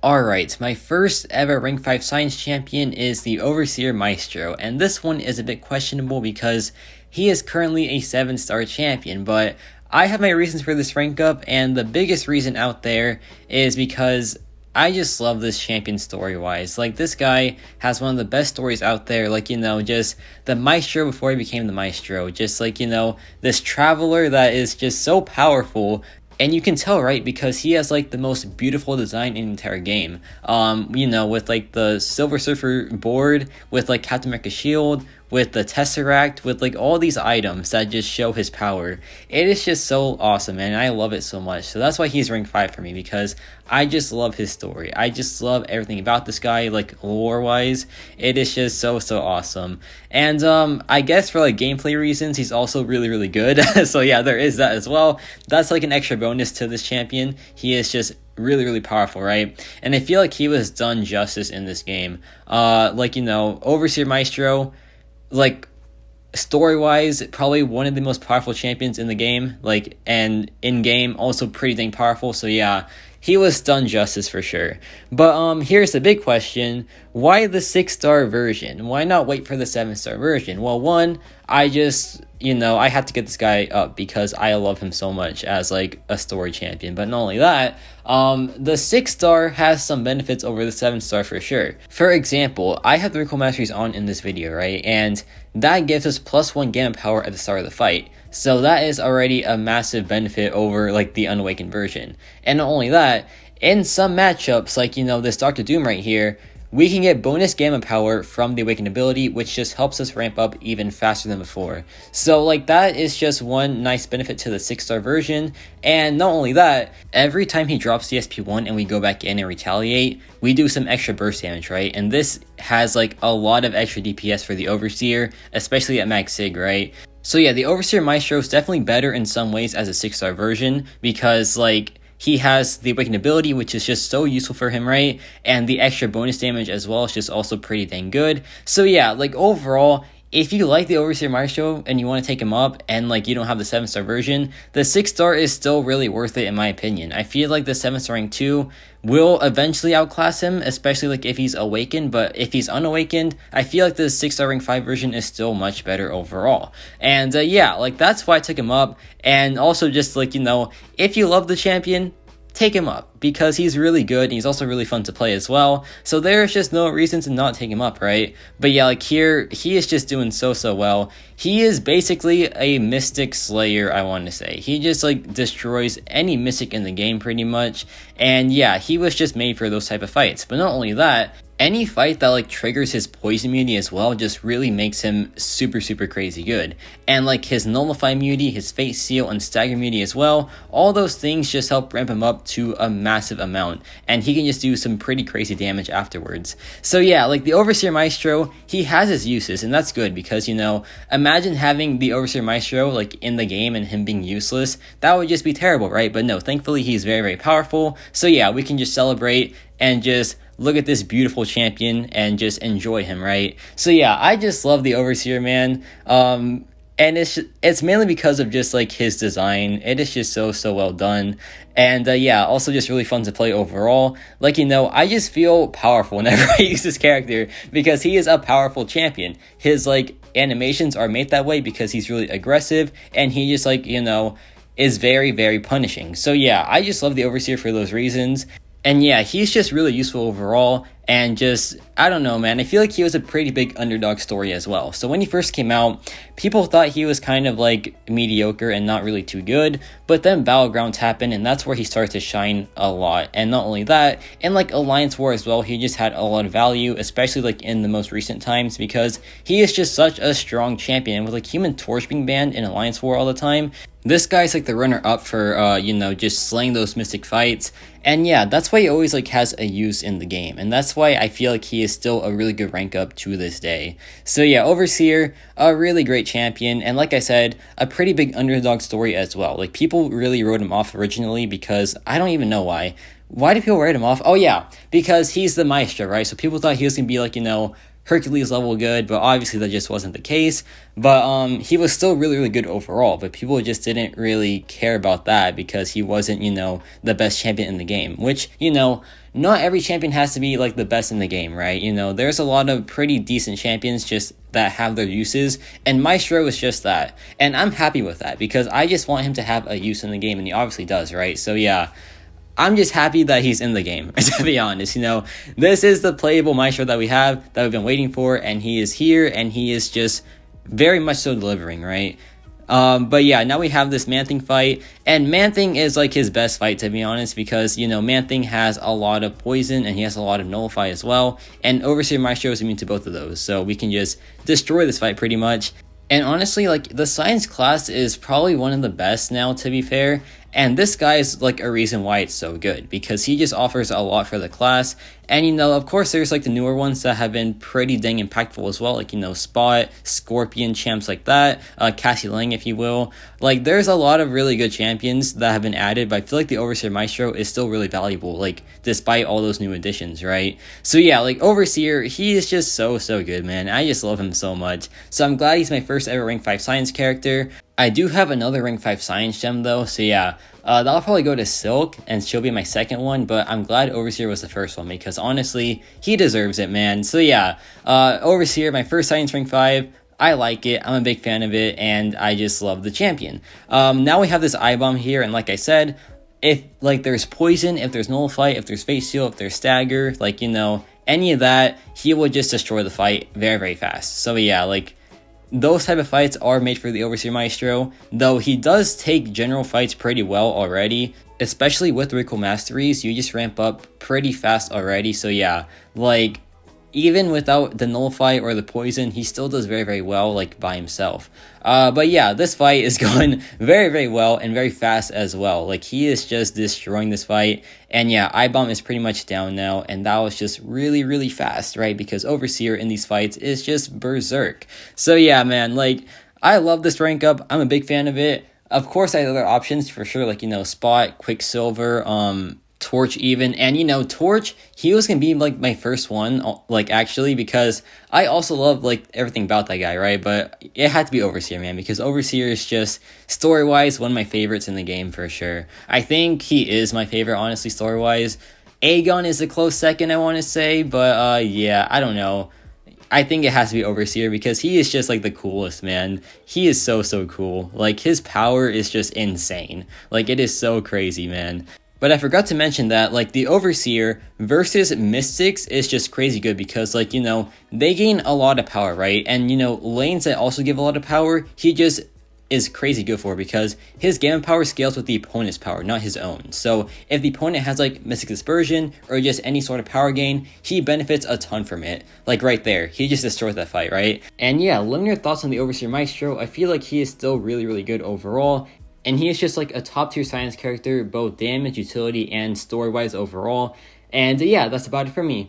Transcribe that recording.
Alright, my first ever rank 5 science champion is the Overseer Maestro, and this one is a bit questionable because he is currently a 7-star champion, but I have my reasons for this rank up, and the biggest reason out there is because I just love this champion story-wise. Like, this guy has one of the best stories out there, like, just the Maestro before he became the Maestro, just like, this traveler that is just so powerful. And you can tell, right, because he has, like, the most beautiful design in the entire game. With, like, the Silver Surfer board, with, like, Captain America's shield, with the Tesseract, with, like, all these items that just show his power. It is just so awesome, man, and I love it so much. So that's why he's rank 5 for me, because I just love his story. I just love everything about this guy, like, lore-wise. It is just so awesome. And, I guess for, like, gameplay reasons, he's also really good. So yeah, there is that as well. That's, like, an extra bonus to this champion. He is just really powerful, right? And I feel like he was done justice in this game. Overseer Maestro, like, story-wise, probably one of the most powerful champions in the game, like, and in-game also pretty dang powerful, so yeah, he was done justice for sure. But here's the big question: why the 6-star version? Why not wait for the 7-star version? Well, one, I just, I had to get this guy up because I love him so much as, like, a story champion. But not only that, the 6-star has some benefits over the 7-star for sure. For example, I have the Recall Masteries on in this video, right? And that gives us +1 gamma power at the start of the fight. So that is already a massive benefit over, like, the Unawakened version. And not only that, in some matchups, like, this Dr. Doom right here, we can get bonus gamma power from the Awakened ability, which just helps us ramp up even faster than before. So, like, that is just one nice benefit to the 6-star version. And not only that, every time he drops the SP1 and we go back in and retaliate, we do some extra burst damage, right? And this has, like, a lot of extra DPS for the Overseer, especially at max sig, right? So yeah, the Overseer Maestro is definitely better in some ways as a 6-star version because, like, he has the Awakened ability, which is just so useful for him, right? And the extra bonus damage as well is just also pretty dang good. So yeah, like, overall, if you like the Overseer Maestro and you want to take him up and, like, you don't have the 7-star version, the 6-star is still really worth it in my opinion. I feel like the 7-star rank 2 will eventually outclass him, especially, like, if he's awakened, but if he's unawakened, I feel like the 6-star rank 5 version is still much better overall. And yeah, like, that's why I took him up. And also just, like, if you love the champion, take him up because he's really good and he's also really fun to play as well. So there's just no reason to not take him up, right? But yeah, like, here he is just doing so well. He is basically a Mystic Slayer, I want to say. He just, like, destroys any Mystic in the game pretty much. And yeah, he was just made for those type of fights. But not only that, any fight that, like, triggers his poison immunity as well just really makes him super crazy good. And, like, his nullify immunity, his fate seal, and stagger immunity as well, all those things just help ramp him up to a massive amount. And he can just do some pretty crazy damage afterwards. So yeah, like, the Overseer Maestro, he has his uses, and that's good because, imagine having the Overseer Maestro, like, in the game and him being useless. That would just be terrible, right? But no, thankfully he's very powerful. So yeah, we can just celebrate and just look at this beautiful champion and just enjoy him, right? So yeah, I just love the Overseer, man. And it's mainly because of just, like, his design. It is just so well done. And yeah, also just really fun to play overall. Like, I just feel powerful whenever I use this character because he is a powerful champion. His, like, animations are made that way because he's really aggressive and he just, like, is very punishing. So yeah, I just love the Overseer for those reasons. And yeah, he's just really useful overall, and just, I don't know, man, I feel like he was a pretty big underdog story as well. So when he first came out, people thought he was kind of, like, mediocre and not really too good, but then Battlegrounds happened, and that's where he started to shine a lot. And not only that, in, like, Alliance War as well, he just had a lot of value, especially, like, in the most recent times, because he is just such a strong champion. With, like, Human Torch being banned in Alliance War all the time, this guy's, like, the runner-up for, just slaying those Mystic fights. And yeah, that's why he always, like, has a use in the game. And that's why I feel like he is still a really good rank up to this day. So yeah, Overseer, a really great champion. And like I said, a pretty big underdog story as well. Like, people really wrote him off originally because I don't even know why. Why do people write him off? Oh yeah, because he's the Maestro, right? So people thought he was going to be, like, Hercules level good, but obviously that just wasn't the case. But he was still really good overall, but people just didn't really care about that because he wasn't, the best champion in the game, which, not every champion has to be like the best in the game, right? You know, there's a lot of pretty decent champions just that have their uses, and Maestro is just that. And I'm happy with that because I just want him to have a use in the game, and he obviously does, right? So yeah, I'm just happy that he's in the game, to be honest. You know, this is the playable Maestro that we have, that we've been waiting for, and he is here, and he is just very much so delivering, right? But yeah, now we have this Man-Thing fight, and Man-Thing is like his best fight, to be honest, because, you know, Man-Thing has a lot of poison, and he has a lot of nullify as well, and Overseer Maestro is immune to both of those, so we can just destroy this fight pretty much. And honestly, like, the Science class is probably one of the best now, to be fair. And this guy is, like, a reason why it's so good. Because he just offers a lot for the class. And, you know, of course, there's, like, the newer ones that have been pretty dang impactful as well. Like, you know, Spot, Scorpion, champs like that. Cassie Lang, if you will. Like, there's a lot of really good champions that have been added. But I feel like the Overseer Maestro is still really valuable. Like, despite all those new additions, right? So, yeah, like, Overseer, he is just so good, man. I just love him so much. So, I'm glad he's my first ever rank 5 Science character. I do have another rank 5 Science gem though, so yeah, that'll probably go to Silk, and she'll be my second one, but I'm glad Overseer was the first one, because honestly, he deserves it, man. So yeah, Overseer, my first Science rank 5, I like it, I'm a big fan of it, and I just love the champion. Now we have this I-Bomb here, and like I said, if like there's poison, if there's nullify, if there's face seal, if there's stagger, like, you know, any of that, he will just destroy the fight very fast. So yeah, like, those type of fights are made for the Overseer Maestro, though he does take general fights pretty well already, especially with Recall Masteries. You just ramp up pretty fast already, so yeah, like, even without the nullify or the poison, he still does very well, like, by himself. But yeah, this fight is going very well and very fast as well. Like, he is just destroying this fight. And yeah, I-Bomb is pretty much down now, and that was just really fast, right? Because Overseer in these fights is just berserk. So yeah, man, like, I love this rank up. I'm a big fan of it. Of course, I have other options for sure, like, you know, Spot, Quicksilver, Torch even, and you know, Torch, he was gonna be like my first one, like, actually, because I also love like everything about that guy, right? But it had to be Overseer, man, because Overseer is just story-wise one of my favorites in the game for sure. I think he is my favorite, honestly, story-wise. Aegon is a close second, I want to say, but yeah, I don't know. I think it has to be Overseer because he is just like the coolest, man. He is so cool. Like, his power is just insane. Like, it is so crazy, man. But I forgot to mention that, like, the Overseer versus Mystics is just crazy good because, like, you know, they gain a lot of power, right? And, you know, lanes that also give a lot of power, he just is crazy good for because his gamma power scales with the opponent's power, not his own. So if the opponent has, like, Mystic Dispersion or just any sort of power gain, he benefits a ton from it. Like, right there, he just destroys that fight, right? And yeah, let me know your thoughts on the Overseer Maestro. I feel like he is still really good overall. And he is just like a top tier Science character, both damage, utility, and story-wise overall. And yeah, that's about it for me.